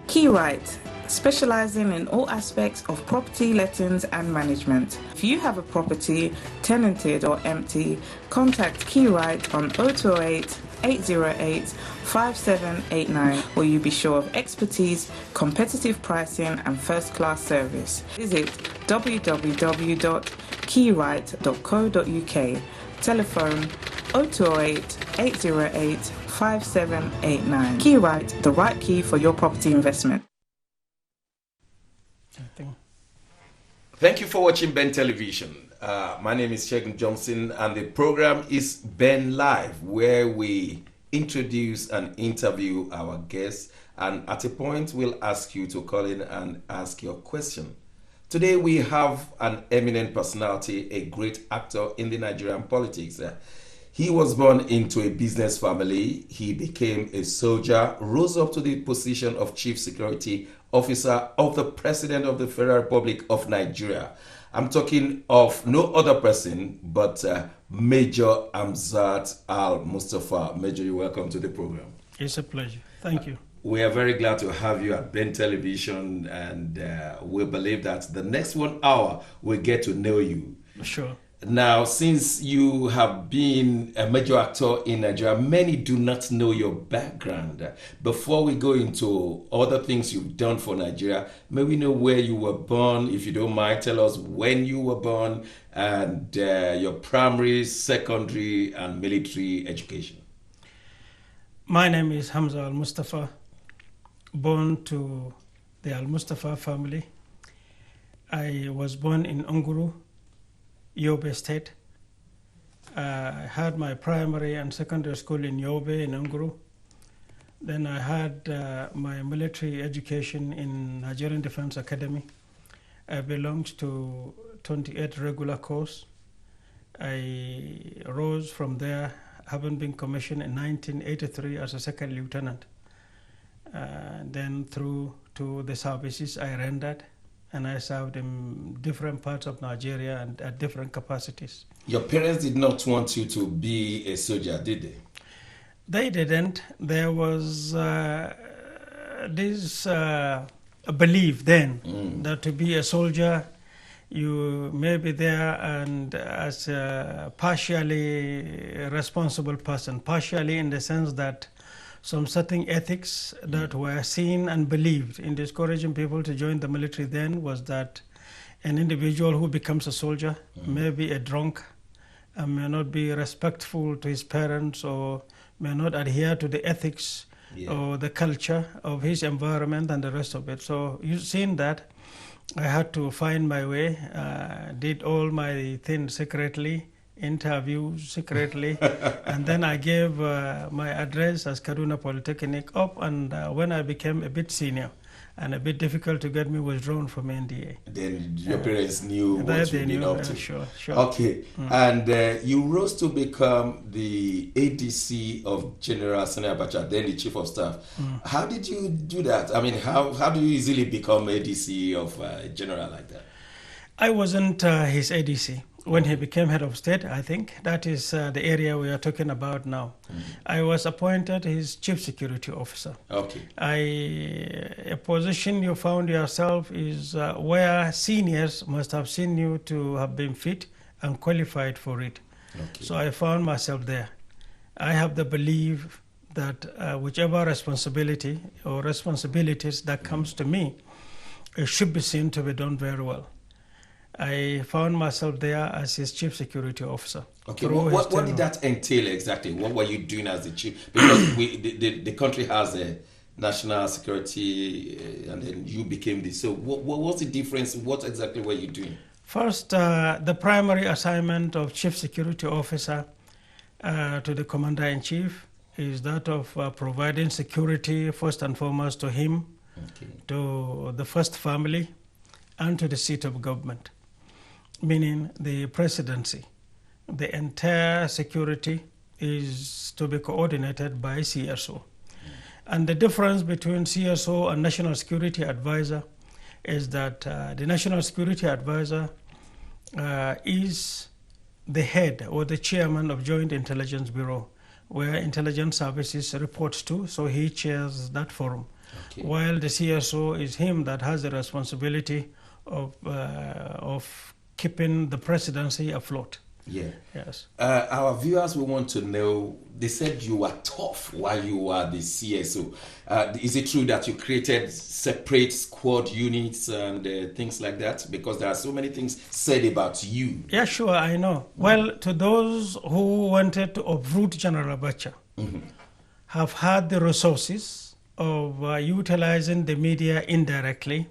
Keywrite, specializing in all aspects of property lettings and management. If you have a property, tenanted or empty, contact Keywrite on 0208 808 5789, where you'll be sure of expertise, competitive pricing and first-class service. Visit www.keywrite.co.uk. Telephone 0208 808 5789. Keywrite, the right key for your property investment. Thank you for watching Ben Television. My name is Shegun Johnson, and the program is Ben Live, where we introduce and interview our guests, and at a point we'll ask you to call in and ask your question. Today we have an eminent personality, a great actor in the Nigerian politics. He was born into a business family. He became a soldier, rose up to the position of Chief Security Officer of the President of the Federal Republic of Nigeria. I'm talking of no other person but Major Hamza Mustapha. Major, you're welcome to the program. It's a pleasure. Thank you. We are very glad to have you at Ben Television, and we believe that the next 1 hour we'll get to know you. Sure. Now, since you have been a major actor in Nigeria, many do not know your background. Before we go into other things you've done for Nigeria, may we know where you were born? If you don't mind, tell us when you were born and your primary, secondary, and military education. My name is Hamza Mustapha, born to the Mustapha family. I was born in Unguru, Yobe State. I had my primary and secondary school in Yobe in Unguru. Then I had my military education in Nigerian Defense Academy. I belonged to 28 regular course. I rose from there, having been commissioned in 1983 as a second lieutenant. Then through to the services I rendered, and I served in different parts of Nigeria and at different capacities. Your parents did not want you to be a soldier, did they? They didn't. There was this belief then that to be a soldier, you may be there and as a partially responsible person, partially in the sense that some certain ethics that were seen and believed in discouraging people to join the military then was that an individual who becomes a soldier may be a drunk and may not be respectful to his parents or may not adhere to the ethics or the culture of his environment and the rest of it. So you've seen that. I had to find my way, did all my things secretly, interviews secretly, and then I gave my address as Kaduna Polytechnic up, and when I became a bit senior and a bit difficult to get me withdrawn from NDA. Then your parents knew what you'd been up to. Sure. Okay, and you rose to become the ADC of General Sani Abacha, then the Chief of Staff. How did you do that? I mean, how do you easily become ADC of a general like that? I wasn't his ADC. When he became head of state, I think that is the area we are talking about now. I was appointed his chief security officer. Okay. A position you found yourself is where seniors must have seen you to have been fit and qualified for it. Okay. So I found myself there. I have the belief that whichever responsibility or responsibilities that comes to me, it should be seen to be done very well. I found myself there as his chief security officer. Okay, what did that entail exactly? What were you doing as the chief? Because the country has a national security, and then you became this. So what was the difference? What exactly were you doing? First, the primary assignment of chief security officer to the commander-in-chief is that of providing security first and foremost to him, to the first family, and to the seat of government, meaning the presidency. The entire security is to be coordinated by CSO. And the difference between CSO and National Security Advisor is that the National Security Advisor is the head or the chairman of Joint Intelligence Bureau, where intelligence services reports to, so he chairs that forum. Okay. while the CSO is him that has the responsibility of keeping the presidency afloat. Yeah. Yes. Our viewers will want to know, they said you were tough while you were the CSO. Is it true that you created separate squad units and things like that? Because there are so many things said about you. Yeah, sure, I know. Well, to those who wanted to uproot General Abacha, have had the resources of utilizing the media indirectly,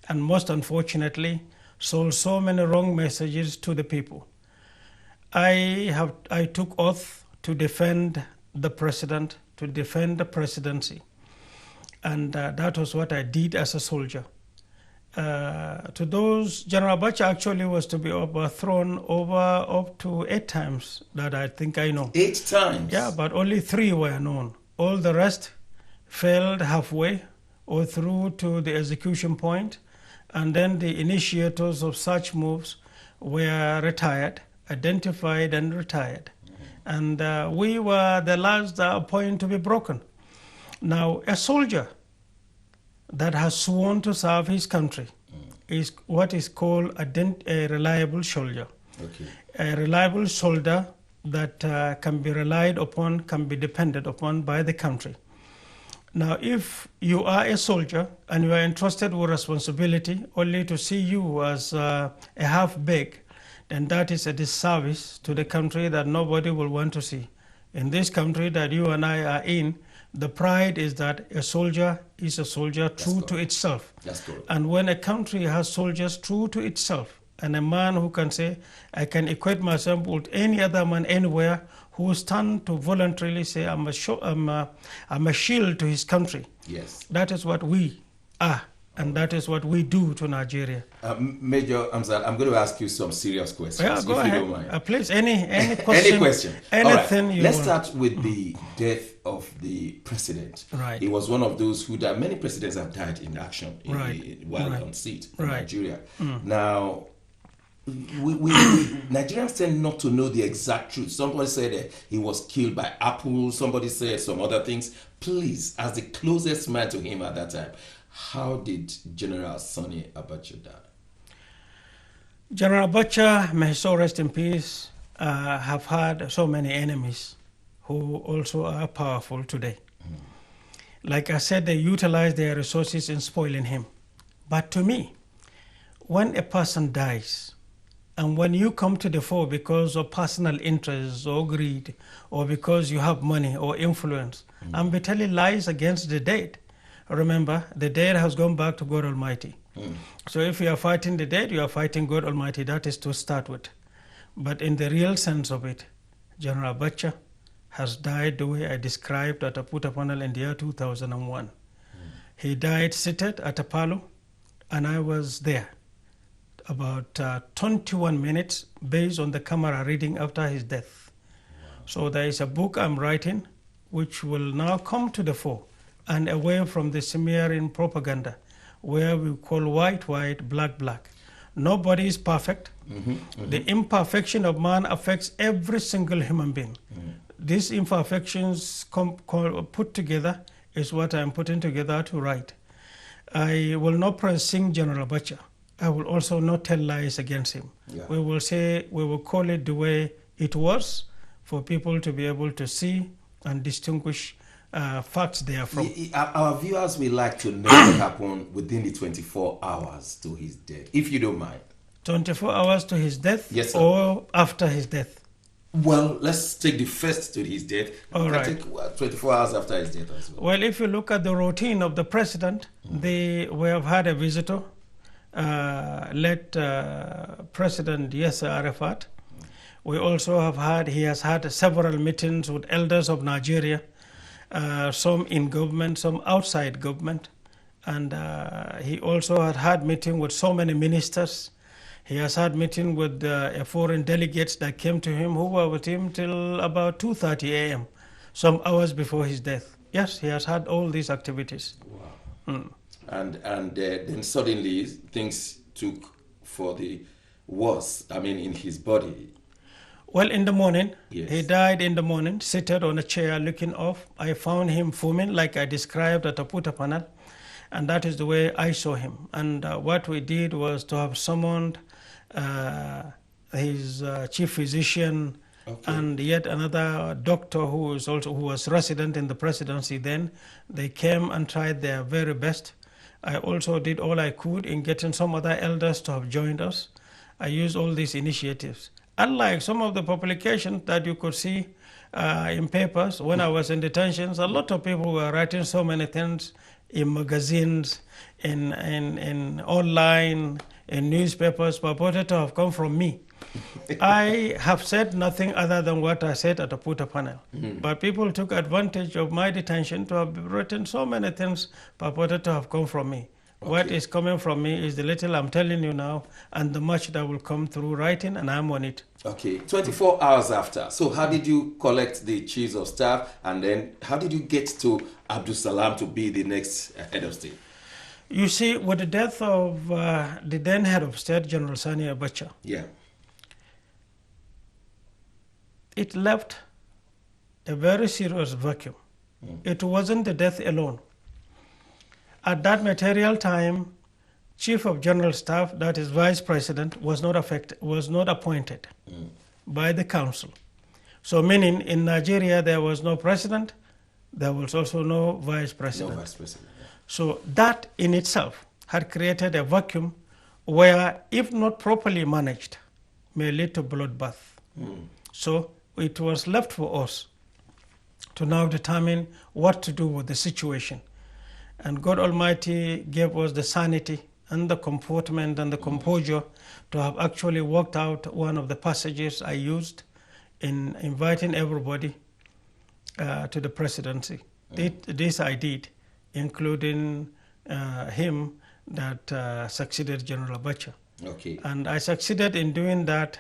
and most unfortunately, sold so many wrong messages to the people. I took oath to defend the president, to defend the presidency, and that was what I did as a soldier. To those, General Abacha actually was to be overthrown up to 8 times that I think I know. 8 times? Yeah, but only 3 were known. All the rest failed halfway or through to the execution point, and then the initiators of such moves were retired, identified and retired. And we were the last point to be broken. Now, a soldier that has sworn to serve his country is what is called a reliable soldier. Okay. A reliable soldier that can be relied upon, can be depended upon by the country. Now, if you are a soldier and you are entrusted with responsibility only to see you as a half-baked, then that is a disservice to the country that nobody will want to see. In this country that you and I are in, the pride is that a soldier is a soldier true to itself. That's correct. And when a country has soldiers true to itself, and a man who can say, I can equate myself with any other man anywhere who stand to voluntarily say, I'm a shield to his country. Yes. That is what we are, and that is what we do to Nigeria. Major Hamza, I'm going to ask you some serious questions, Yeah, go if ahead. you don't mind. Please, any question. Any question. Anything you Let's want. start with the death of the president. Right. He was one of those who died. Many presidents have died in action while on seat in Nigeria. Now, Nigerians tend not to know the exact truth. Somebody said he was killed by Apple. Somebody said some other things. Please, as the closest man to him at that time, how did General Sani Abacha die? General Abacha, may his soul rest in peace, have had so many enemies who also are powerful today. Like I said, they utilize their resources in spoiling him. But to me, when a person dies, and when you come to the fore because of personal interests or greed, or because you have money or influence, and be telling lies against the dead, remember, the dead has gone back to God Almighty. So if you are fighting the dead, you are fighting God Almighty. That is to start with. But in the real sense of it, General Abacha has died the way I described at a Puta panel in the year 2001. He died seated at a palo, and I was there about 21 minutes based on the camera reading after his death. So there is a book I'm writing which will now come to the fore and away from the smearing propaganda where we call white, white, black, black. Nobody is perfect. The imperfection of man affects every single human being. These imperfections put together is what I'm putting together to write. I will not sing General Abacha. I will also not tell lies against him. Yeah. We will call it the way it was for people to be able to see and distinguish facts therefrom. Our viewers will like to know what happened within the 24 hours to his death, if you don't mind. 24 hours to his death? Yes, sir. Or after his death? Well, let's take the first to his death. All right. Take 24 hours after his death as well. Well, if you look at the routine of the president, we have had a visitor, led President Yasser Arafat. We also he has had several meetings with elders of Nigeria, some in government, some outside government. And he also had meeting with so many ministers. He has had meeting with foreign delegates that came to him, who were with him till about 2:30 a.m., some hours before his death. Yes, he has had all these activities. Wow. And then suddenly things took for the worse, in his body. Well, in the morning, Yes. he died in the morning, seated on a chair looking off. I found him fuming like I described at a puta panel, and that is the way I saw him. And what we did was to have summoned his chief physician, Okay. and yet another doctor who was resident in the presidency then. They came and tried their very best. I also did all I could in getting some other elders to have joined us. I used all these initiatives. Unlike some of the publications that you could see in papers when I was in detentions, a lot of people were writing so many things in magazines, in online, in newspapers, purported to have come from me. I have said nothing other than what I said at the Puta panel. But people took advantage of my detention to have written so many things purported to have come from me. Okay. What is coming from me is the little I'm telling you now, and the much that will come through writing, and I'm on it. Okay, 24 hours after. So how did you collect the chiefs of staff, and then how did you get to Abdul Salam to be the next head of state? You see, with the death of the then head of state, General Sani Abacha, Yeah. it left a very serious vacuum. It wasn't the death alone. At that material time, Chief of General Staff, that is Vice President, was not appointed by the council. So meaning in Nigeria there was no president, there was also no vice president. No vice president. Yeah. So that in itself had created a vacuum where, if not properly managed, may lead to bloodbath. So it was left for us to now determine what to do with the situation. And God Almighty gave us the sanity and the comportment and the composure to have actually worked out one of the passages I used in inviting everybody to the presidency. This I did, including him that succeeded General Abacha. Okay. And I succeeded in doing that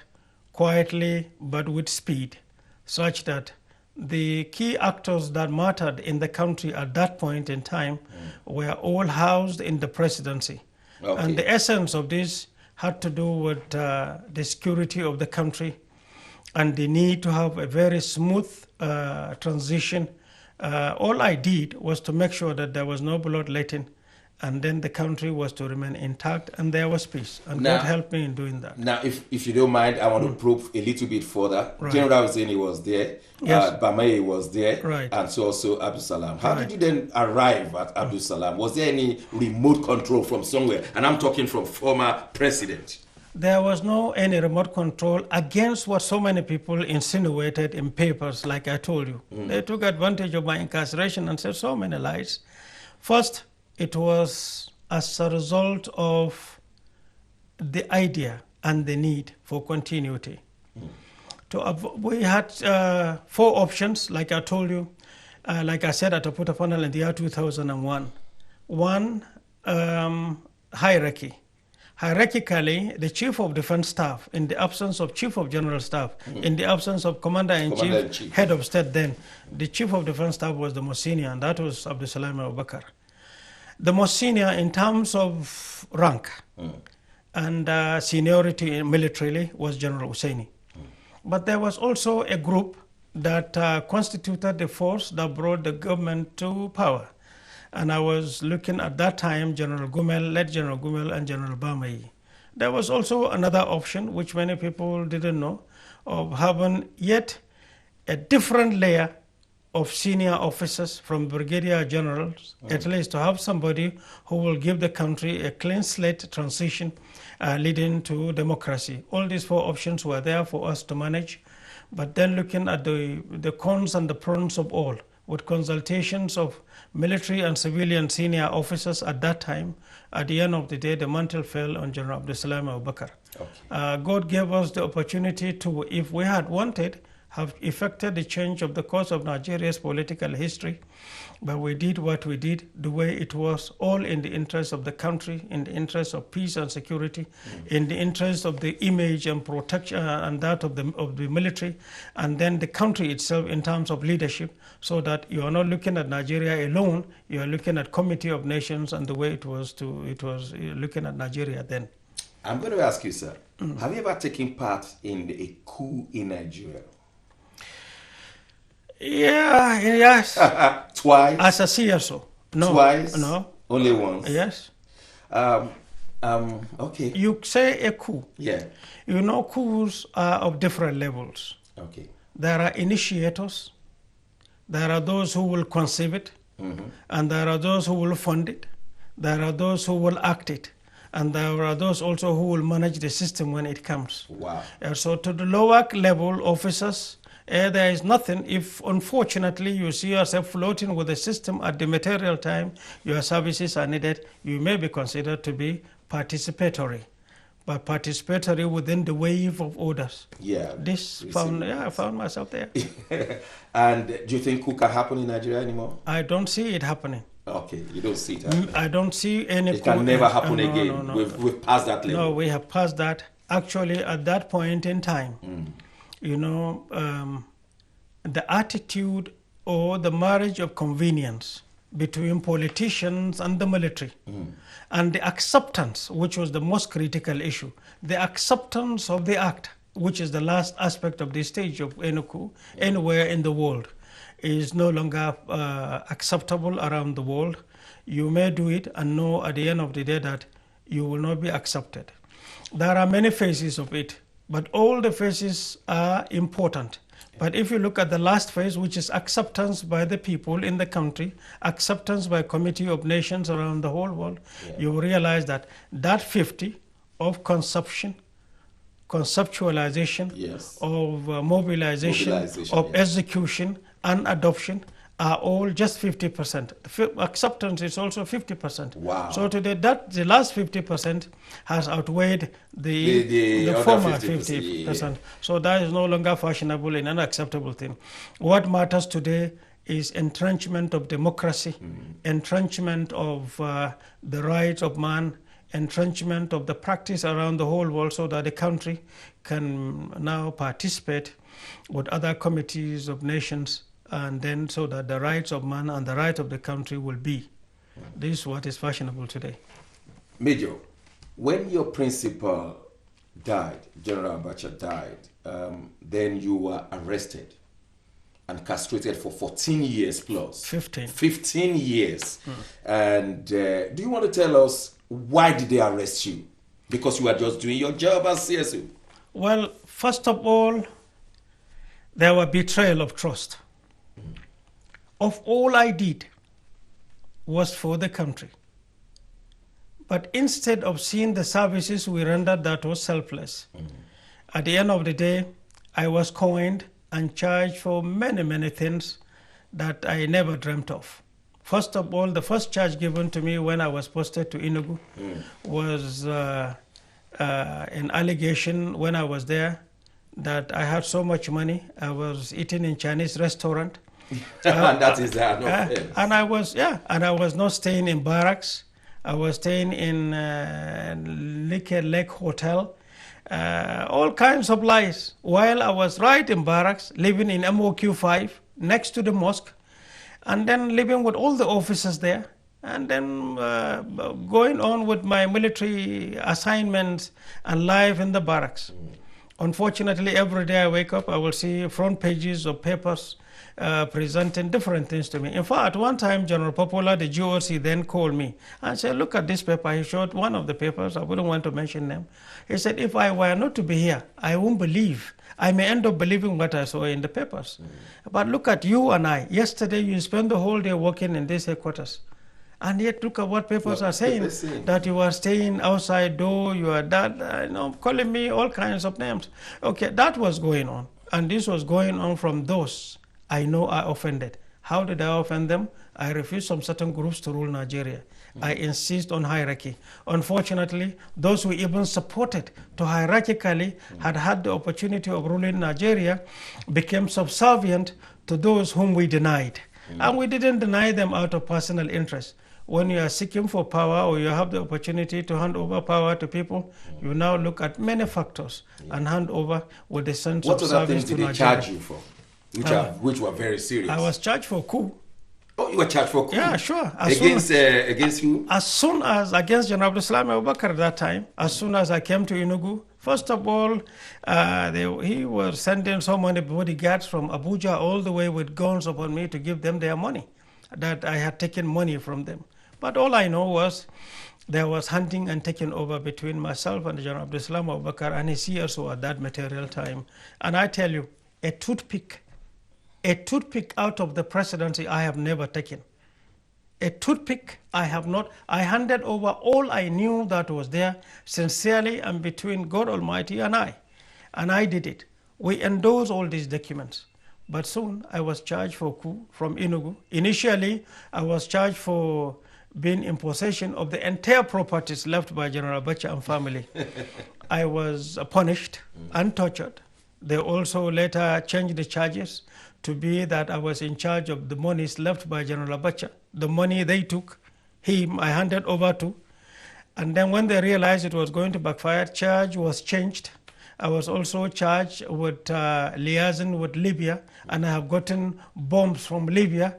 quietly but with speed, such that the key actors that mattered in the country at that point in time were all housed in the presidency. Okay. And the essence of this had to do with the security of the country and the need to have a very smooth transition. All I did was to make sure that there was no bloodletting, and then the country was to remain intact, and there was peace. And now, God helped me in doing that. Now, if you don't mind, I want to probe a little bit further. Right. General Husseini was there, Yes. Bamaye was there, Right. and so also Abdul Salam. How Right. did you then arrive at Abdul Salam? Was there any remote control from somewhere? And I'm talking from former president. There was no any remote control against what so many people insinuated in papers, like I told you. They took advantage of my incarceration and said so many lies. First, it was as a result of the idea and the need for continuity. We had 4 options, like I told you, like I said at a Puta panel in the year 2001. One, hierarchy. Hierarchically, the Chief of Defense Staff, in the absence of Chief of General Staff, in the absence of Commander-in-Chief, Head of State then, the Chief of Defense Staff was the most senior, and that was Abdul Salam Abubakar. The most senior in terms of rank and seniority militarily was General Husseini. But there was also a group that constituted the force that brought the government to power. And I was looking at that time, General Gumel, late General Gumel, and General Bamayi. There was also another option, which many people didn't know, of having yet a different layer of senior officers from brigadier generals, at least to have somebody who will give the country a clean slate transition leading to democracy. All these 4 options were there for us to manage, but then looking at the cons and the pros of all, with consultations of military and civilian senior officers at that time, at the end of the day, the mantle fell on General Abdul Salam Abubakar. Okay. God gave us the opportunity to, if we had wanted, have effected the change of the course of Nigeria's political history, but we did what we did the way it was, all in the interest of the country, in the interest of peace and security, in the interest of the image and protection and that of the military, and then the country itself in terms of leadership, so that you are not looking at Nigeria alone, you are looking at Committee of Nations and the way it was looking at Nigeria then. I'm going to ask you, sir, have you ever taken part in a coup in Nigeria? Yeah, yes. Twice? As a CSO. No. Twice? No. Only once? Yes. Okay. You say a coup. Yeah. You know, coups are of different levels. Okay. There are initiators, there are those who will conceive it, and there are those who will fund it, there are those who will act it, and there are those also who will manage the system when it comes. Wow. So to the lower level officers, there is nothing. If unfortunately you see yourself floating with the system at the material time, your services are needed, you may be considered to be participatory. But participatory within the wave of orders. Yeah. I found myself there. And do you think coup can happen in Nigeria anymore? I don't see it happening. Okay, you don't see it happening. I don't see any. It can never happen again. No. We've passed that level. No, we have passed that. Actually, at that point in time, you know, the attitude or the marriage of convenience between politicians and the military, and the acceptance, which was the most critical issue, the acceptance of the act, which is the last aspect of the stage of any coup anywhere in the world, is no longer acceptable around the world. You may do it and know at the end of the day that you will not be accepted. There are many phases of it, but all the phases are important. But if you look at the last phase, which is acceptance by the people in the country, acceptance by Committee of Nations around the whole world, you realize that 50 of conception, conceptualization, of mobilization, of execution and adoption are all just 50%. Acceptance is also 50%. Wow. So today, the last 50% has outweighed the former 50%. So that is no longer fashionable and unacceptable thing. What matters today is entrenchment of democracy, entrenchment of the rights of man, entrenchment of the practice around the whole world, so that the country can now participate with other committees of nations, and then so that the rights of man and the right of the country will be. This is what is fashionable today. Major, when your principal died, General Abacha died, then you were arrested and castrated for 14 years plus. 15. 15 years. And do you want to tell us why did they arrest you? Because you were just doing your job as CSO. Well, first of all, there was betrayal of trust. Of all I did was for the country. But instead of seeing the services we rendered that was selfless, at the end of the day, I was coined and charged for many, many things that I never dreamt of. First of all, the first charge given to me when I was posted to Enugu was an allegation when I was there that I had so much money. I was eating in Chinese restaurant. And that is there, no and I was not staying in barracks. I was staying in Liquor Lake Hotel. All kinds of lies. While I was right in barracks, living in MOQ 5, next to the mosque, and then living with all the officers there, and then going on with my military assignments and life in the barracks. Unfortunately, every day I wake up, I will see front pages of papers presenting different things to me. In fact, one time, General Popola, the GOC, then called me and said, look at this paper. He showed one of the papers. I wouldn't want to mention them. He said, if I were not to be here, I won't believe. I may end up believing what I saw in the papers. But look at you and I. Yesterday, you spent the whole day working in these headquarters. And yet, look at what papers are saying, that you are staying outside door, you are that, calling me all kinds of names. Okay, that was going on. And this was going on from those I know I offended. How did I offend them? I refused some certain groups to rule Nigeria. I insist on hierarchy. Unfortunately, those who even supported to hierarchically had the opportunity of ruling Nigeria became subservient to those whom we denied. And we didn't deny them out of personal interest. When you are seeking for power or you have the opportunity to hand over power to people, you now look at many factors and hand over with the sense of service to Nigeria. What other things did they charge you for? Which were very serious. I was charged for coup. Oh, you were charged for coup? Yeah, sure. Against who? As soon as, Against who? as soon as against General Abdulsalam Abubakar at that time, as soon as I came to Enugu, first of all, he was sending so many bodyguards from Abuja all the way with guns upon me to give them their money, that I had taken money from them. But all I know was there was hunting and taking over between myself and General Abdulsalam Abubakar and his CSO at that material time. And I tell you, a toothpick out of the presidency I have never taken. A toothpick I have not. I handed over all I knew that was there sincerely and between God Almighty and I did it. We endorsed all these documents. But soon I was charged for coup from Enugu. Initially, I was charged for being in possession of the entire properties left by General Abacha and family. I was punished and tortured. They also later changed the charges to be that I was in charge of the monies left by General Abacha. The money they took, I handed over to. And then when they realized it was going to backfire, charge was changed. I was also charged with liaison with Libya, and I have gotten bombs from Libya.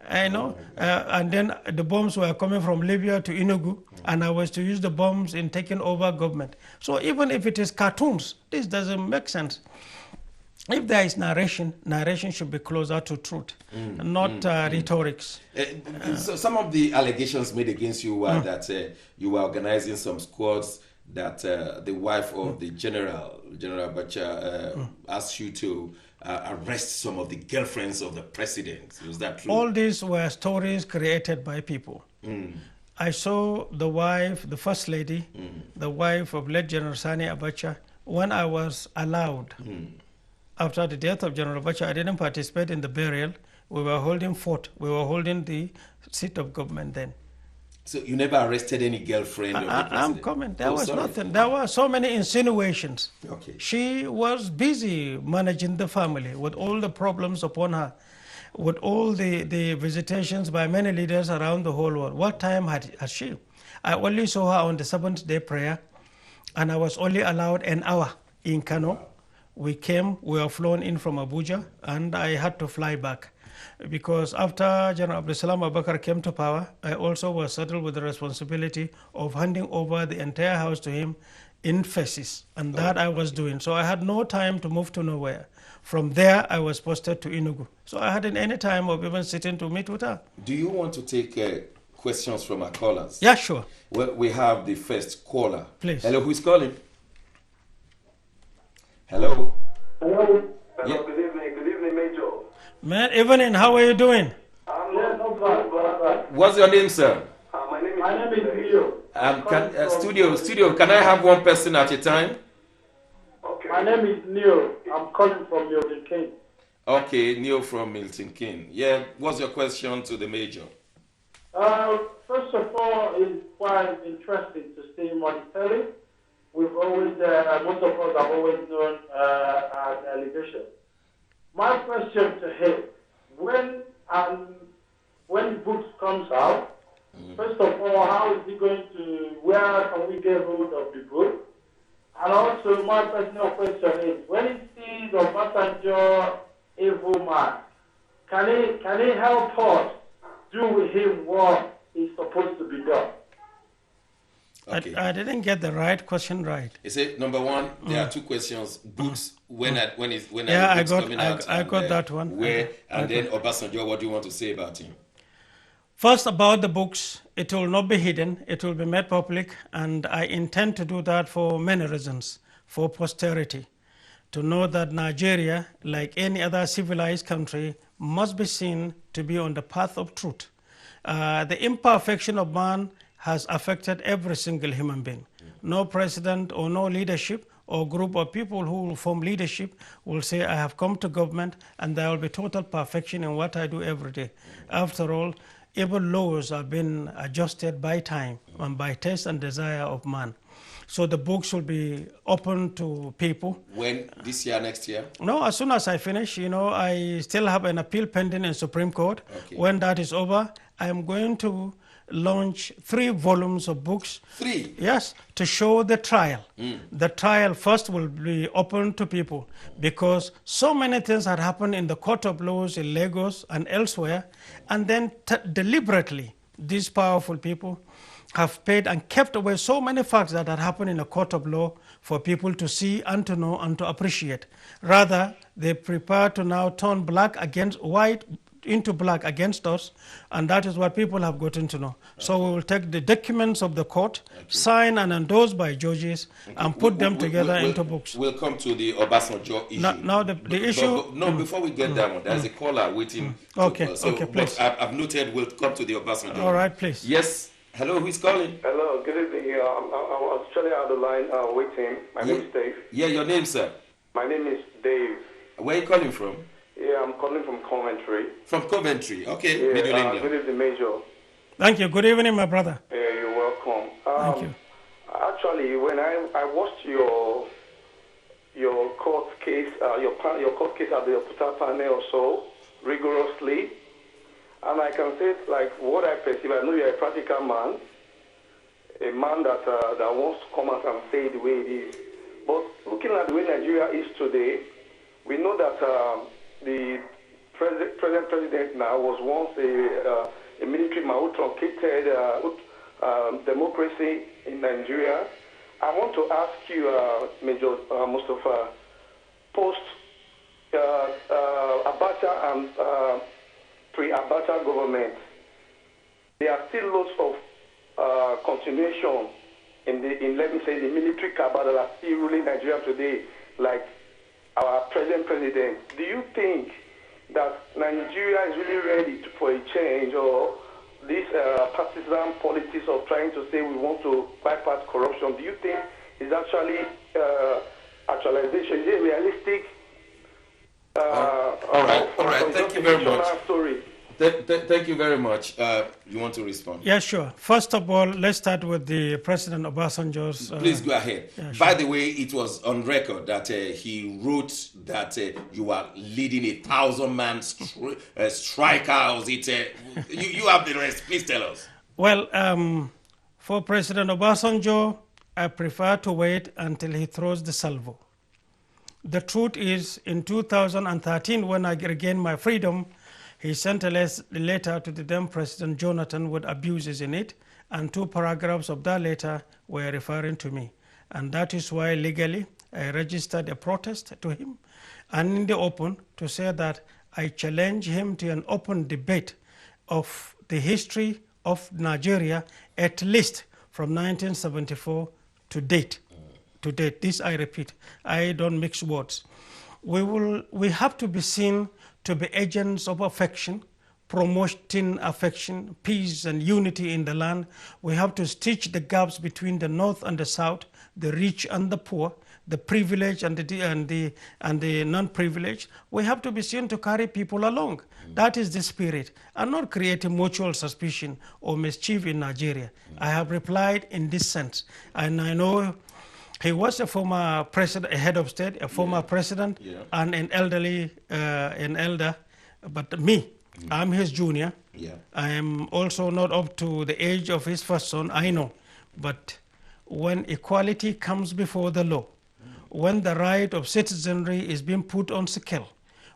And then the bombs were coming from Libya to Enugu, and I was to use the bombs in taking over government. So even if it is cartoons, this doesn't make sense. If there is narration should be closer to truth, not rhetorics. So some of the allegations made against you were that you were organizing some squads, that the wife of the General Abacha, asked you to arrest some of the girlfriends of the president. Was that true? All these were stories created by people. I saw the wife, the first lady, the wife of late General Sani Abacha, when I was allowed. After the death of General Abacha, I didn't participate in the burial. We were holding fort. We were holding the seat of government then. So you never arrested any girlfriend of the president? I'm coming. There was nothing. There were so many insinuations. Okay. She was busy managing the family with all the problems upon her, with all the visitations by many leaders around the whole world. What time had she? I only saw her on the 7th day prayer, and I was only allowed an hour in Kano. We came, we were flown in from Abuja, and I had to fly back. Because after General Abdulsalam Abubakar came to power, I also was saddled with the responsibility of handing over the entire house to him in phases, and that I was doing. So I had no time to move to nowhere. From there, I was posted to Enugu. So I hadn't any time of even sitting to meet with her. Do you want to take questions from our callers? Yeah, sure. Well, we have the first caller. Please. Hello, who is calling? Hello. Hello. Yeah. Good evening, Major. Man, evening, how are you doing? I'm not bad. What's your name, sir? My name is Neo. Studio, can I have one person at a time? Okay. My name is Neo. I'm calling from Milton Keynes. Okay, Neo from Milton Keynes. Yeah, what's your question to the Major? First of all, it's quite interesting to see monetary. We've always, most of us have always known an allegation. My question to him, when books comes out, first of all, how is he going to, where can we get hold of the book? And also, my personal question is, when he sees Obasanjo evil man, can he help us do with him what is supposed to be done? Okay. I didn't get the right question right. You say number one, there are two questions. Books, when I got that one. Where and then Obasanjo, what do you want to say about him? First, about the books, it will not be hidden. It will be made public, and I intend to do that for many reasons. For posterity, to know that Nigeria, like any other civilized country, must be seen to be on the path of truth. The imperfection of man has affected every single human being. No president or no leadership or group of people who will form leadership will say, I have come to government and there will be total perfection in what I do every day. After all, even laws are being adjusted by time and by taste and desire of man. So the books will be open to people. When? This year, next year? No, as soon as I finish, I still have an appeal pending in Supreme Court. Okay. When that is over, I am going to launch 3 volumes of books. 3? Yes, to show the trial. The trial first will be open to people because so many things had happened in the court of laws in Lagos and elsewhere, and then deliberately these powerful people have paid and kept away so many facts that had happened in a court of law for people to see and to know and to appreciate. Rather, they prepare to now turn black against white into black against us, and that is what people have gotten to know. So we will take the documents of the court, signed and endorsed by judges, and put them together into books. We'll come to the Obasanjo issue. Now the issue... Before we get that one, there's a caller waiting. Okay, please. I've noted we'll come to the Obasanjo. All right, please. Yes. Hello, who's calling? Hello, good evening. I was actually on the line waiting. My name is Dave. Yeah, your name, sir? My name is Dave. Where are you calling from? Yeah, I'm calling from Coventry. From Coventry, okay. Yeah, Middle India. good evening, Major. Thank you. Good evening, my brother. Yeah, you're welcome. Thank you. Actually, when I watched your court case, your court case at the Oputa panel also rigorously, and I can say like what I perceive. I know you're a practical man, a man that wants to come out and say it the way it is. But looking at the way Nigeria is today, we know that the present president now was once a military man who truncated democracy in Nigeria. I want to ask you, Major Mustapha, post Abacha and pre-Abacha government, there are still lots of continuation in let me say the military cabal that are still ruling Nigeria today, like our present president. Do you think that Nigeria is really ready for a change, or this partisan politics of trying to say we want to bypass corruption? Do you think is actually actualization? Is it realistic? All right. Thank you very much. Story. Thank you very much. You want to respond? Yeah, sure. First of all, let's start with the President Obasanjo's... Please go ahead. Yeah, sure. By the way, it was on record that he wrote that you are leading 1,000-man strike. How's it? You have the rest. Please tell us. Well, for President Obasanjo, I prefer to wait until he throws the salvo. The truth is, in 2013, when I regained my freedom, he sent a letter to the then President Jonathan with abuses in it, and 2 paragraphs of that letter were referring to me. And that is why legally I registered a protest to him, and in the open to say that I challenge him to an open debate of the history of Nigeria, at least from 1974 to date. To date, this I repeat, I don't mix words. We have to be seen to be agents of affection, promoting affection, peace and unity in the land. We have to stitch the gaps between the North and the South, the rich and the poor, the privileged and the non-privileged. We have to be seen to carry people along. That is the spirit, and not creating mutual suspicion or mischief in Nigeria. I have replied in this sense, and I know he was a former president, a head of state, a former president, and an elder. But me, I'm his junior. I am also not up to the age of his first son, I know. But when equality comes before the law, when the right of citizenry is being put on scale,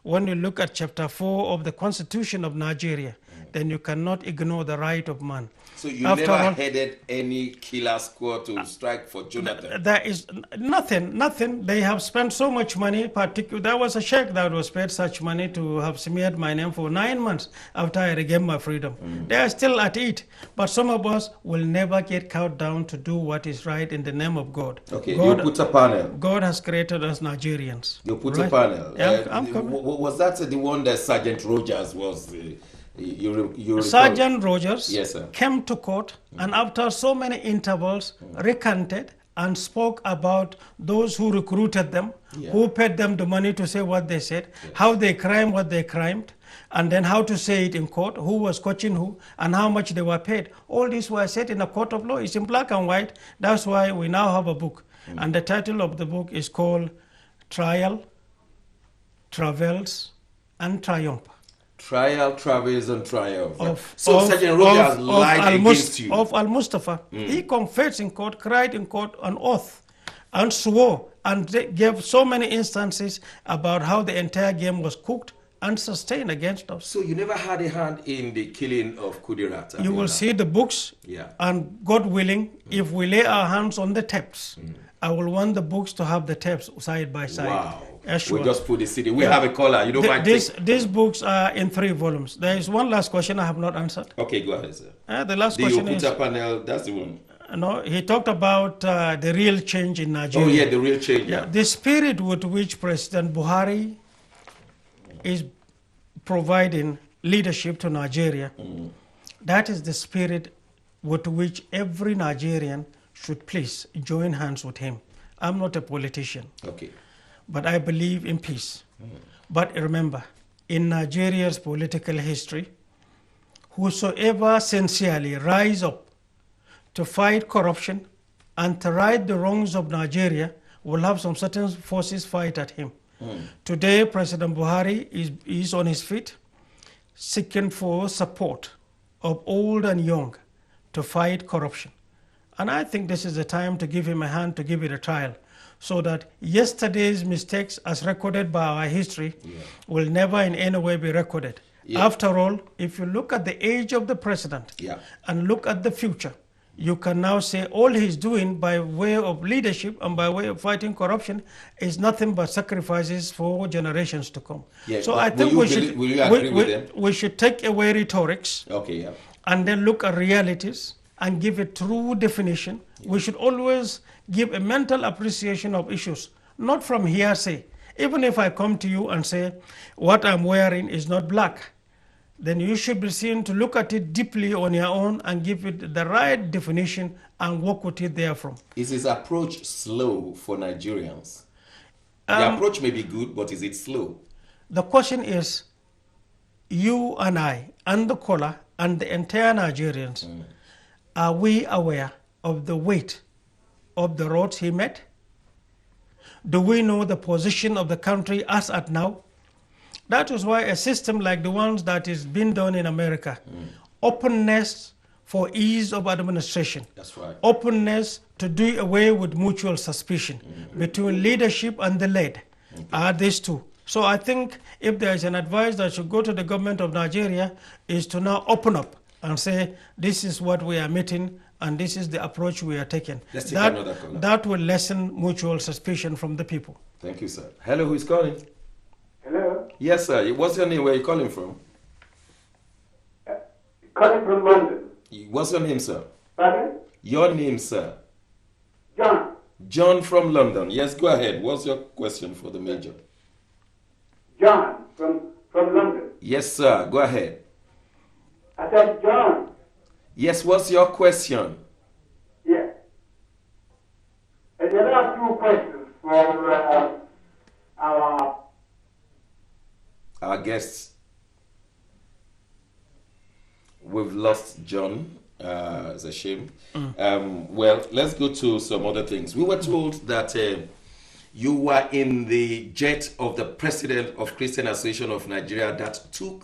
when you look at Chapter 4 of the Constitution of Nigeria, then you cannot ignore the right of man. So you never headed any killer squad to strike for Jonathan? There is nothing. They have spent so much money. There was a sheikh that was paid such money to have smeared my name for 9 months after I regained my freedom. They are still at it. But some of us will never get cowed down to do what is right in the name of God. Okay, you put a panel. God has created us Nigerians. You put a panel. Yeah, was that the one that Sergeant Rogers was... Sergeant Rogers yes, sir, came to court and after so many intervals recanted and spoke about those who recruited them, who paid them the money to say what they said, how they crime what they crimed, and then how to say it in court, who was coaching who, and how much they were paid. All this was said in a court of law. It's in black and white. That's why we now have a book. And the title of the book is called Trial, Travails, and Triumph. Trial, travails, and triumph. So Sergeant Roger has lied against you. Of Mustapha. He confessed in court, cried in court on oath, and swore, and gave so many instances about how the entire game was cooked and sustained against us. So you never had a hand in the killing of Kudirata? You will see the books, and God willing, if we lay our hands on the tapes, I will want the books to have the tapes side by side. Wow. Sure. We just put the CD. We have a caller. You don't mind? These books are in 3 volumes. There is one last question I have not answered. Okay, go ahead, sir. The last question is... panel, that's the one. No, he talked about the real change in Nigeria. Oh, yeah, the real change. Yeah. The spirit with which President Buhari is providing leadership to Nigeria, that is the spirit with which every Nigerian should please join hands with him. I'm not a politician. Okay. But I believe in peace. But remember, in Nigeria's political history, whosoever sincerely rise up to fight corruption and to right the wrongs of Nigeria will have some certain forces fight at him. Today, President Buhari is on his feet, seeking for support of old and young to fight corruption. And I think this is the time to give him a hand, to give it a trial, so that yesterday's mistakes as recorded by our history will never in any way be recorded. After all, if you look at the age of the president and look at the future, you can now say all he's doing by way of leadership and by way of fighting corruption is nothing but sacrifices for generations to come. So I think we should take away rhetorics and then look at realities and give a true definition. We should always give a mental appreciation of issues, not from hearsay. Even if I come to you and say, what I'm wearing is not black, then you should be seen to look at it deeply on your own and give it the right definition and work with it therefrom. Is his approach slow for Nigerians? The approach may be good, but is it slow? The question is, you and I and the caller and the entire Nigerians, are we aware of the weight of the roads he met? Do we know the position of the country as at now? That is why a system like the ones that is being done in America, openness for ease of administration, that's right. Openness to do away with mutual suspicion between leadership and the led, are these two. So I think if there is an advice that should go to the government of Nigeria is to now open up and say, this is what we are meeting and this is the approach we are taking. Let's take another caller. That will lessen mutual suspicion from the people. Thank you, sir. Hello, who is calling? Hello? Yes, sir. What's your name? Where are you calling from? Calling from London. What's your name, sir? Pardon? Your name, sir? John. John from London. Yes, go ahead. What's your question for the Major? John from London. Yes, sir. Go ahead. I said, John. Yes, what's your question? Yeah. And there are 2 questions for our guests. We've lost John. It's a shame. Well, let's go to some other things. We were told that you were in the jet of the president of Christian Association of Nigeria that took,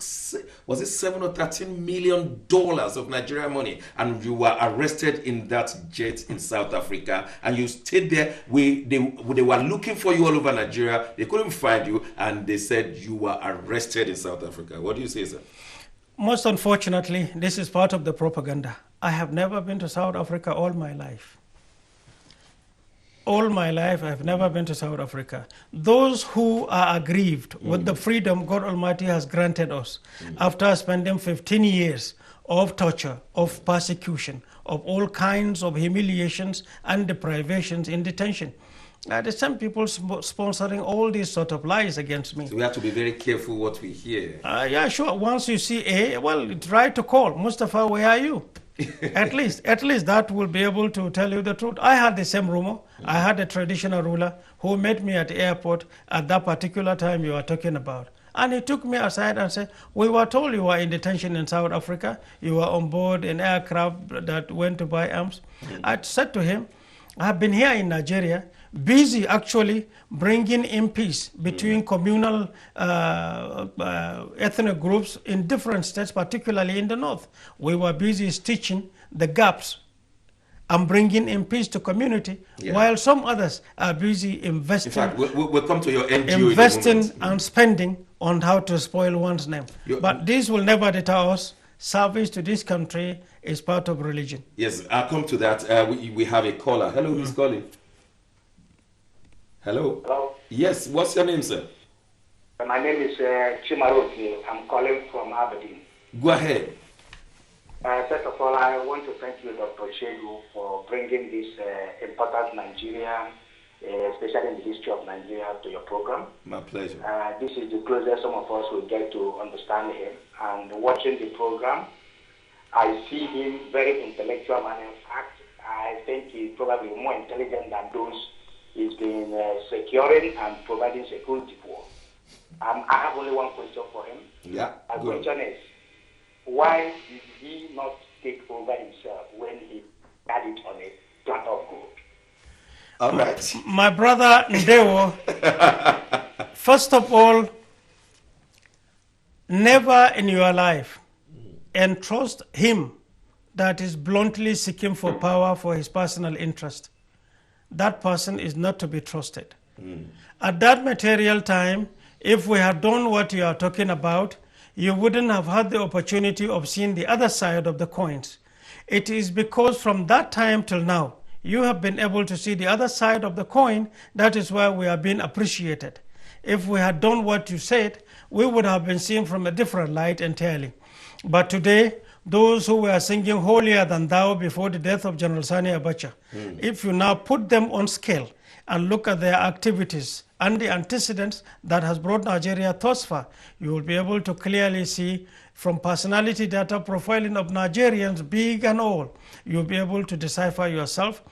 was it $7 or $13 million of Nigerian money, and you were arrested in that jet in South Africa, and you stayed there. They were looking for you all over Nigeria. They couldn't find you, and they said you were arrested in South Africa. What do you say, sir? Most unfortunately, this is part of the propaganda. I have never been to South Africa all my life. All my life, I have never been to South Africa. Those who are aggrieved with the freedom God Almighty has granted us after spending 15 years of torture, of persecution, of all kinds of humiliations and deprivations in detention. There's some people sponsoring all these sort of lies against me. So we have to be very careful what we hear. Yeah, sure. Once you see try to call. Mustapha, where are you? At least that will be able to tell you the truth. I had the same rumor. I had a traditional ruler who met me at the airport at that particular time you are talking about. And he took me aside and said, we were told you were in detention in South Africa. You were on board an aircraft that went to buy arms. I said to him, I have been here in Nigeria busy actually bringing in peace between communal ethnic groups in different states, particularly in the north. We were busy stitching the gaps and bringing in peace to community, while some others are busy investing. In fact, we'll come to your NGO investing and spending on how to spoil one's name. But this will never deter us. Service to this country is part of religion. Yes, I'll come to that. We have a caller. Hello, who's calling? Hello? Hello? Yes, what's your name, sir? My name is Chimaroke. I'm calling from Aberdeen. Go ahead. First of all, I want to thank you, Dr. Shegu, for bringing this important Nigeria, especially in the history of Nigeria, to your program. My pleasure. This is the closest some of us will get to understand him. And watching the program, I see him very intellectual, and in fact, I think he's probably more intelligent than those he's been securing and providing security for. I have only one question for him. Yeah. My question is, why did he not take over himself when he had it on a platter of gold? All right. My brother Ndewo, first of all, never in your life entrust him that is bluntly seeking for power for his personal interest. That person is not to be trusted. At that material time, if we had done what you are talking about, you wouldn't have had the opportunity of seeing the other side of the coins. It is because from that time till now, you have been able to see the other side of the coin. That is why we are being appreciated. If we had done what you said, we would have been seen from a different light entirely. But today, those who were singing holier than thou before the death of General Sani Abacha, if you now put them on scale and look at their activities and the antecedents that has brought Nigeria thus far, you will be able to clearly see from personality data profiling of Nigerians, big and all, you'll be able to decipher yourself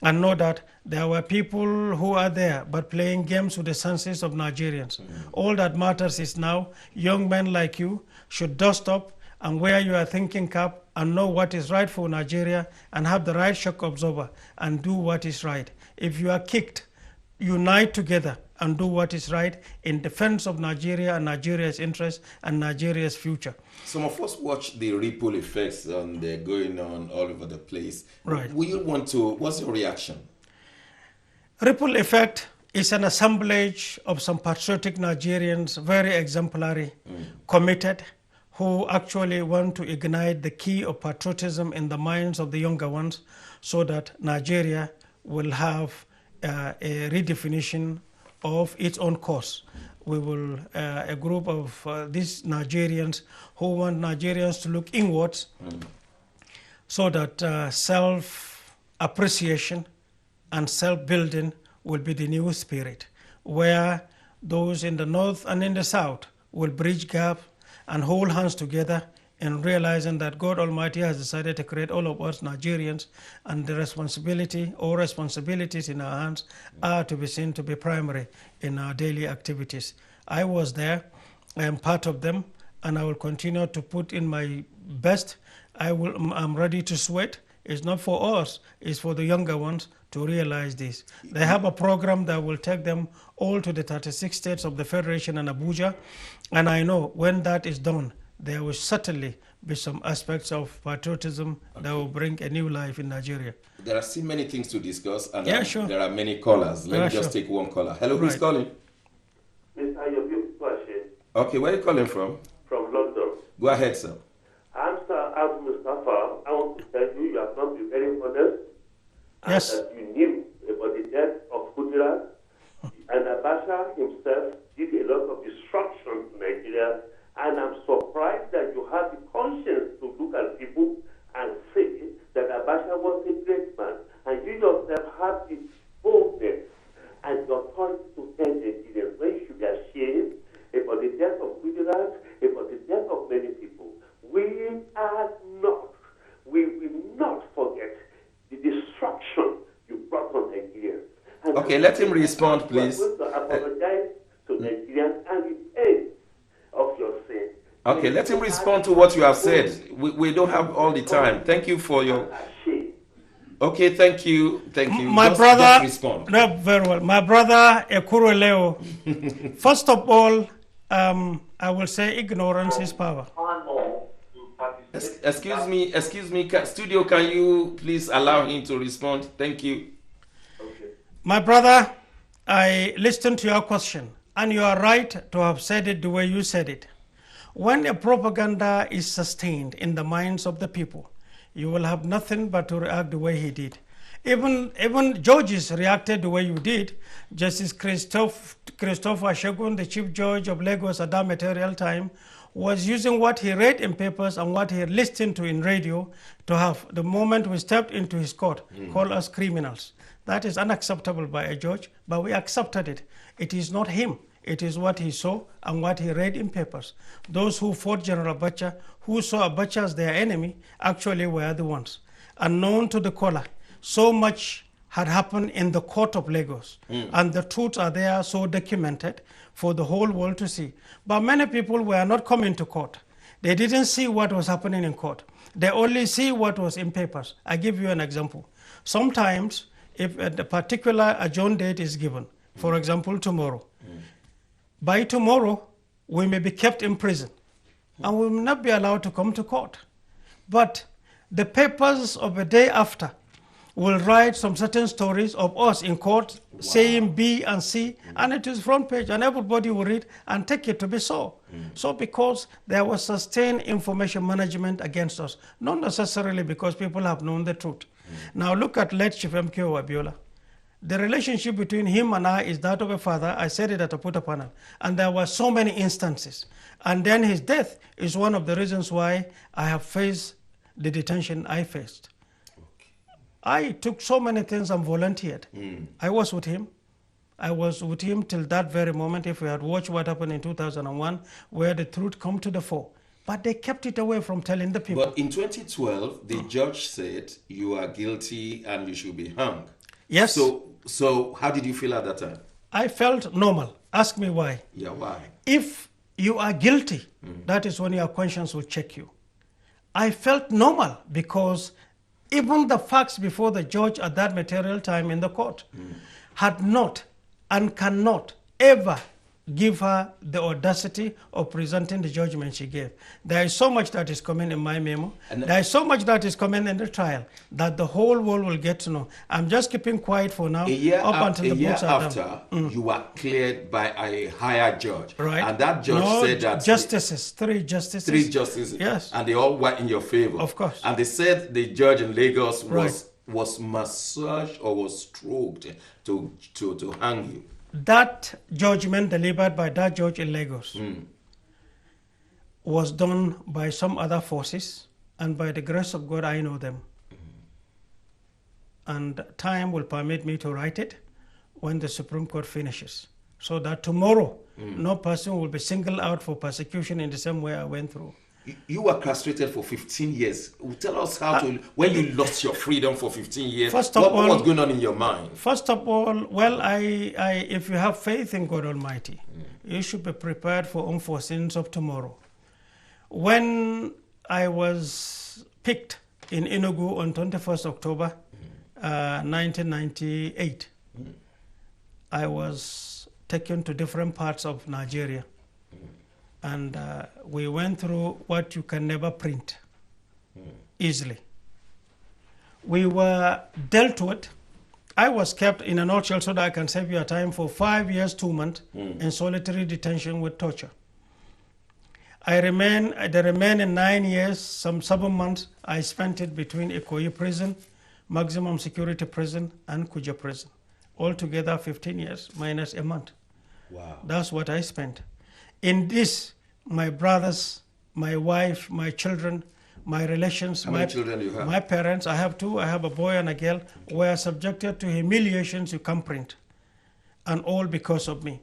and know that there were people who are there but playing games with the senses of Nigerians. All that matters is now young men like you should dust up and wear your thinking cap and know what is right for Nigeria and have the right shock absorber and do what is right. If you are kicked, unite together and do what is right in defense of Nigeria and Nigeria's interests and Nigeria's future. Some of us watch the ripple effects and they're going on all over the place. Right. What's your reaction? Ripple effect is an assemblage of some patriotic Nigerians, very exemplary, committed, who actually want to ignite the key of patriotism in the minds of the younger ones so that Nigeria will have a redefinition of its own course. We will, a group of these Nigerians who want Nigerians to look inwards so that self-appreciation and self-building will be the new spirit, where those in the north and in the south will bridge gap and hold hands together in realizing that God Almighty has decided to create all of us Nigerians, and the responsibility or responsibilities in our hands are to be seen to be primary in our daily activities. I was there, I am part of them, and I will continue to put in my best. I'm ready to sweat. It's not for us, it's for the younger ones to realize this. They have a program that will take them all to the 36 states of the Federation and Abuja, and I know when that is done, there will certainly be some aspects of patriotism that will bring a new life in Nigeria. There are still many things to discuss, and sure. there are many callers. Let me just take one caller. Hello, who's calling? Mr. Ayobi Kwashe. Okay, where are you calling from? From London. Go ahead, sir. Hamza as Mustapha, I want to tell you, you have not been very honest. Yes. And that you knew about the death of Kudira. And Abacha himself did a lot of destruction to Nigeria. And I'm surprised that you have the conscience to look at people and say that Abacha was a great man. And you yourself have the boldness and the authority to tell Nigerians when you should be ashamed about the death of Gujarat, about the death of many people. We will not forget the destruction you brought on Nigerians. And Okay, let him respond, please. I'm going to apologize to Nigerians and repent of your sin. Okay, let him respond to what you have said. We don't have all the time. Thank you for your... Okay, thank you. Thank you. My Just brother, respond. no, very well. My brother, Ekuro Leo, first of all, I will say ignorance is power. Excuse me, studio, can you please allow him to respond? Thank you. My brother, I listened to your question, and you are right to have said it the way you said it. When a propaganda is sustained in the minds of the people, you will have nothing but to react the way he did. Even judges reacted the way you did. Justice Christopher Shagun, the Chief Judge of Lagos at that material time, was using what he read in papers and what he listened to in radio to have the moment we stepped into his court call us criminals. That is unacceptable by a judge, but we accepted it. It is not him. It is what he saw and what he read in papers. Those who fought General Abacha, who saw Abacha as their enemy, actually were the ones. Unknown to the caller, so much had happened in the court of Lagos, and the truths are there so documented for the whole world to see. But many people were not coming to court. They didn't see what was happening in court. They only see what was in papers. I give you an example. Sometimes, if a particular adjourned date is given, for example, tomorrow, by tomorrow, we may be kept in prison, and we will not be allowed to come to court. But the papers of the day after will write some certain stories of us in court saying B and C, and it is front page, and everybody will read and take it to be so. So because there was sustained information management against us, not necessarily because people have known the truth. Now look at late Chief M.K.O. Abiola. The relationship between him and I is that of a father. I said it at a Puta panel. And there were so many instances. And then his death is one of the reasons why I have faced the detention I faced. I took so many things and volunteered. I was with him. I was with him till that very moment. If we had watched what happened in 2001, where the truth come to the fore. But they kept it away from telling the people. But in 2012, the judge said you are guilty and you should be hung. Yes. So how did you feel at that time? I felt normal. Ask me why. Yeah, why? If you are guilty, that is when your conscience will check you. I felt normal because even the facts before the judge at that material time in the court had not and cannot ever give her the audacity of presenting the judgment she gave. There is so much that is coming in my memo. And there is so much that is coming in the trial that the whole world will get to know. I'm just keeping quiet for now. A year until the books are after, done. you were cleared by a higher judge. Right. And that judge said that... Justices, three justices. Three justices. Yes. And they all were in your favor. Of course. And they said the judge in Lagos was massaged or was stroked to hang you. That judgment delivered by that judge in Lagos was done by some other forces, and by the grace of God, I know them. And time will permit me to write it when the Supreme Court finishes, so that tomorrow no person will be singled out for persecution in the same way I went through. You were castrated for 15 years. Tell us when you lost your freedom for 15 years, what was going on in your mind? First of all, well, if you have faith in God Almighty, you should be prepared for unforeseen of tomorrow. When I was picked in Enugu on 21st October 1998, I was taken to different parts of Nigeria. And we went through what you can never print easily. We were dealt with. I was kept in a nutshell, so that I can save your time, for 5 years, 2 months in solitary detention with torture. The remaining 9 years, some 7 months, I spent it between Ikoyi prison, maximum security prison, and Kuja prison. Altogether 15 years minus a month. Wow. That's what I spent. In this, my brothers, my wife, my children, my relations, How many children do you have? My parents, I have two, I have a boy and a girl, were subjected to humiliations you can't print. And all because of me.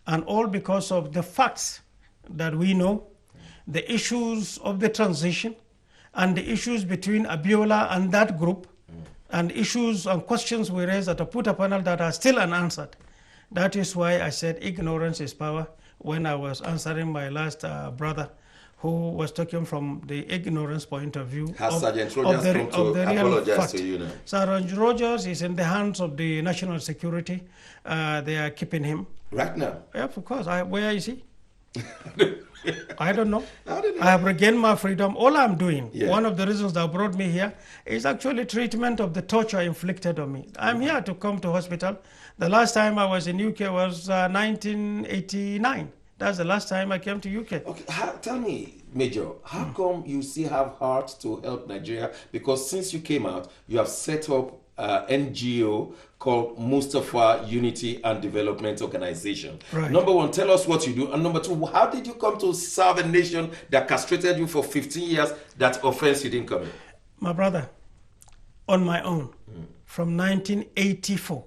And all because of the facts that we know, the issues of the transition, and the issues between Abiola and that group, and issues and questions we raised at a Puta panel that are still unanswered. That is why I said ignorance is power when I was answering my last brother who was talking from the ignorance point of view. Has Sergeant Rogers come to apologize to you now? Sergeant Rogers is in the hands of the national security. They are keeping him. Right now? Yeah, of course. Where is he? I don't know. I have regained my freedom. All I'm doing, one of the reasons that brought me here, is actually treatment of the torture inflicted on me. I'm here to come to hospital. The last time I was in UK was 1989. That's the last time I came to UK. Okay, tell me, Major, how come you still have heart to help Nigeria? Because since you came out, you have set up an NGO called Mustapha Unity and Development Organization. Right. Number one, tell us what you do. And number two, how did you come to serve a nation that castrated you for 15 years, that offense you didn't commit? My brother, on my own, from 1984,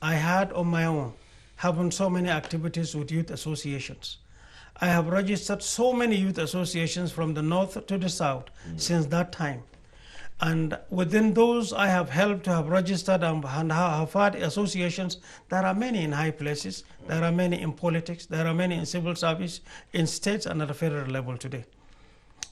I had on my own having so many activities with youth associations. I have registered so many youth associations from the north to the south since that time. And within those, I have helped to have registered and have had associations. There are many in high places. There are many in politics. There are many in civil service, in states and at the federal level today.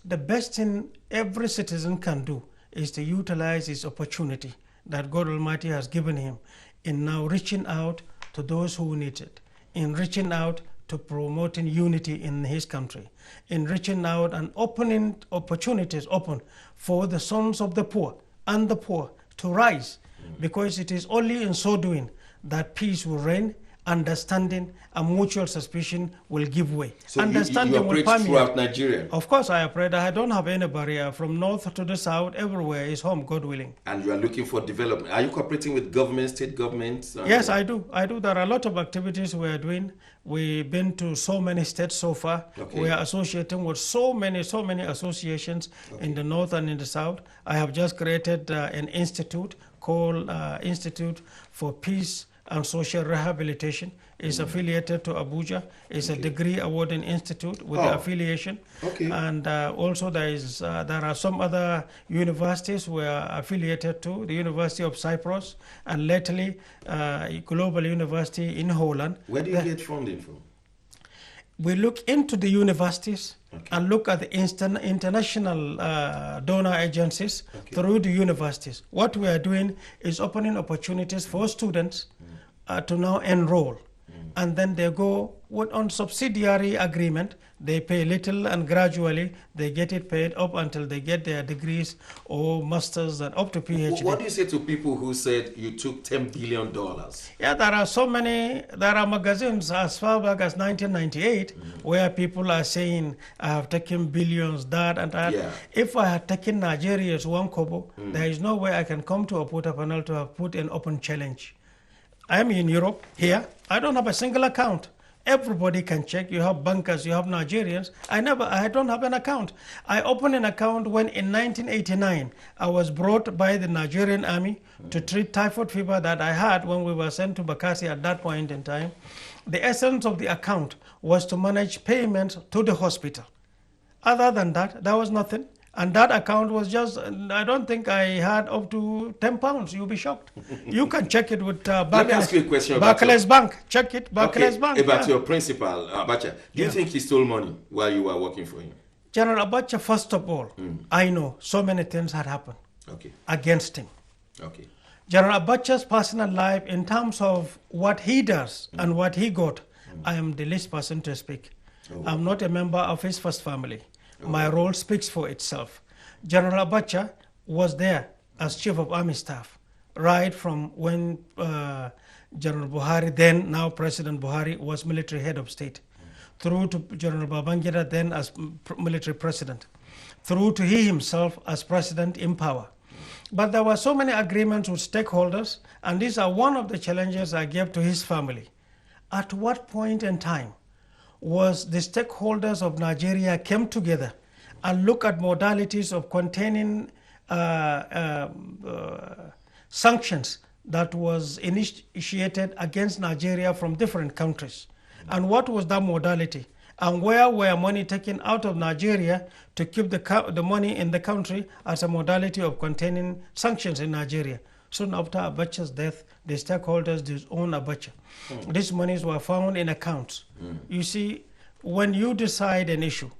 The best thing every citizen can do is to utilize his opportunity that God Almighty has given him in now reaching out to those who need it, in reaching out to promoting unity in his country, in reaching out and opening opportunities open for the sons of the poor and the poor to rise, because it is only in so doing that peace will reign, understanding and mutual suspicion will give way. So understanding you will operate throughout permeate. Nigeria? Of course I operate. I don't have any barrier. From north to the south, everywhere is home, God willing. And you are looking for development. Are you cooperating with government, state governments? Yes, I do. There are a lot of activities we are doing. We've been to so many states so far. Okay. We are associating with so many associations in the north and in the south. I have just created an institute called Institute for Peace and Social Rehabilitation. Is affiliated to Abuja. It's a degree awarding institute with the affiliation. Okay. And also there are some other universities we are affiliated to, the University of Cyprus, and lately Global University in Holland. Where do you get funding from? We look into the universities and look at the international donor agencies through the universities. What we are doing is opening opportunities for students to now enroll. And then they go on subsidiary agreement. They pay little and gradually they get it paid up until they get their degrees or masters and up to PhD. What do you say to people who said you took $10 billion? Yeah, there are so many. There are magazines as far back as 1998 where people are saying I have taken billions, that and that. Yeah. If I had taken Nigeria's one kobo, there is no way I can come to a Porta panel to have put an open challenge. I am in Europe, here. I don't have a single account. Everybody can check. You have bankers, you have Nigerians. I don't have an account. I opened an account when in 1989, I was brought by the Nigerian army to treat typhoid fever that I had when we were sent to Bakassi at that point in time. The essence of the account was to manage payments to the hospital. Other than that, there was nothing. And that account was just, I don't think I had up to £10. You'll be shocked. You can check it with Let me ask you a question about Barclays Bank. Check it, Barclays Bank. About your principal, Abacha. Do you think he stole money while you were working for him? General Abacha, first of all, I know so many things had happened against him. Okay. General Abacha's personal life, in terms of what he does and what he got, I am the least person to speak. I'm not a member of his first family. My role speaks for itself. General Abacha was there as Chief of Army Staff, right from when General Buhari, then now President Buhari, was military head of state, through to General Babangida, then as military president, through to he himself as president in power. But there were so many agreements with stakeholders, and these are one of the challenges I gave to his family. At what point in time was the stakeholders of Nigeria came together and look at modalities of containing sanctions that was initiated against Nigeria from different countries? And what was that modality? And where were money taken out of Nigeria to keep the money in the country as a modality of containing sanctions in Nigeria? Soon after Abacha's death, the stakeholders disowned Abacha. These monies were found in accounts. You see, when you decide an issue,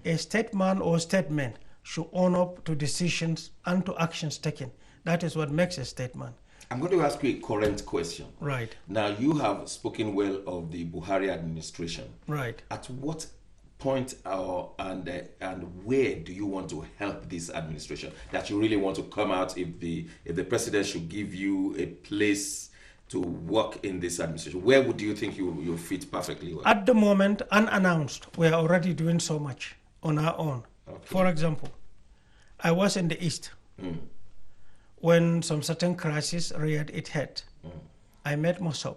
a statesman or statesmen should own up to decisions and to actions taken. That is what makes a statesman. I'm going to ask you a current question. Right. Now, you have spoken well of the Buhari administration. Right. At what point and where do you want to help this administration? That you really want to come out if the president should give you a place to work in this administration? Where would you think you fit perfectly well? At the moment, unannounced, we are already doing so much on our own. Okay. For example, I was in the East when some certain crisis reared its head. I met Mustapha.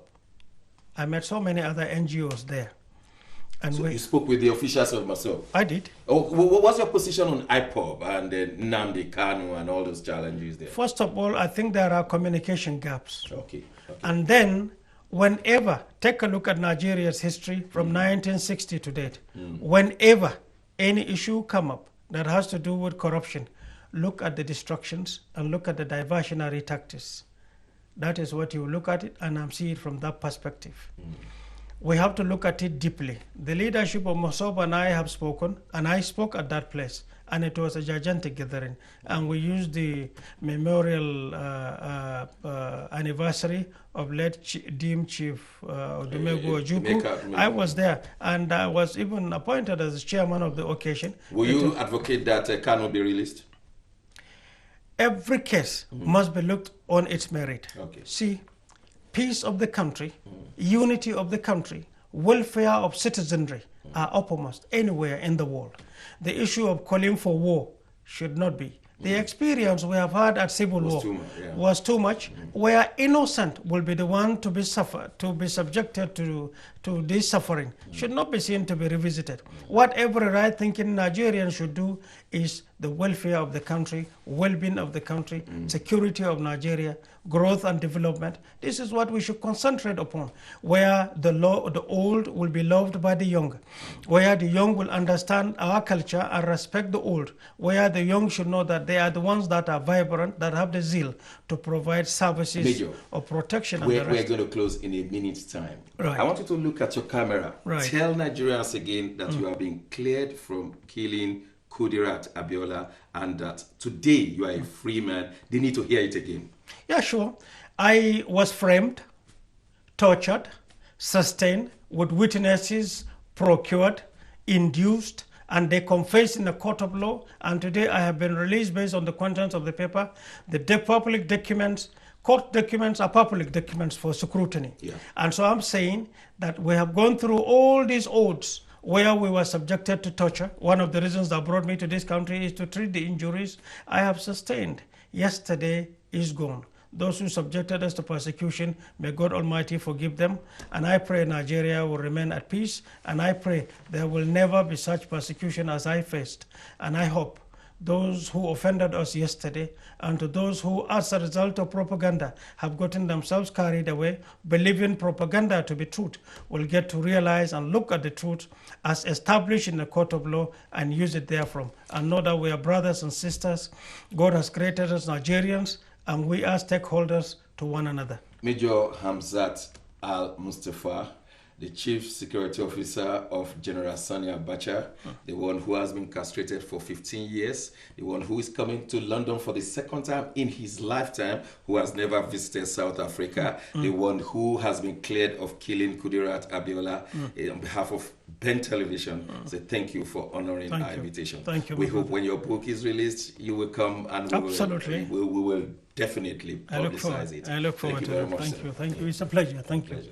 I met so many other NGOs there. And so you spoke with the officials of Mustapha? I did. Oh, what was your position on IPOB and Nnamdi Kanu and all those challenges there? First of all, I think there are communication gaps. Okay. And then, whenever, take a look at Nigeria's history from 1960 to date, whenever any issue come up that has to do with corruption, look at the distractions and look at the diversionary tactics. That is what you look at it, and I'm seeing it from that perspective. We have to look at it deeply. The leadership of Mustapha and I have spoken, and I spoke at that place, and it was a gigantic gathering. And we used the memorial anniversary of late Deemed Chief Odumegwu Ojukwu. I was there, and I was even appointed as chairman of the occasion. Will you advocate that Kanu be released? Every case must be looked on its merit. Okay. See, peace of the country, unity of the country, welfare of citizenry are uppermost anywhere in the world. The issue of calling for war should not be. The experience we have had at civil war was too much, where innocent will be the one to be subjected to this suffering, should not be seen to be revisited. What every right-thinking Nigerian should do is the welfare of the country, well-being of the country, security of Nigeria, growth and development. This is what we should concentrate upon, where the old will be loved by the young, where the young will understand our culture and respect the old, where the young should know that they are the ones that are vibrant, that have the zeal to provide services Major, of protection. We're going to close in a minute's time. Right. I want you to look at your camera. Right. Tell Nigerians again that you are being cleared from killing Kudirat Abiola, and that today you are a free man. They need to hear it again. Yeah, sure. I was framed, tortured, sustained, with witnesses procured, induced, and they confessed in the court of law. And today I have been released based on the contents of the paper. The public documents, court documents are public documents for scrutiny. Yeah. And so I'm saying that we have gone through all these odds where we were subjected to torture. One of the reasons that brought me to this country is to treat the injuries I have sustained. Yesterday is gone. Those who subjected us to persecution, may God Almighty forgive them. And I pray Nigeria will remain at peace. And I pray there will never be such persecution as I faced. And I hope those who offended us yesterday, and to those who, as a result of propaganda, have gotten themselves carried away, believing propaganda to be truth, will get to realize and look at the truth as established in the court of law and use it therefrom. And know that we are brothers and sisters. God has created us Nigerians, and we are stakeholders to one another. Major Hamza Al-Mustapha, the Chief Security Officer of General Sani Abacha, the one who has been castrated for 15 years, the one who is coming to London for the second time in his lifetime, who has never visited South Africa, the one who has been cleared of killing Kudirat Abiola. On behalf of Ben Television, say thank you for honoring our invitation. Thank you. We hope when your book is released, you will come and we will definitely publicize it. I look forward to it. Thank you. Thank you. It's a pleasure. Thank you.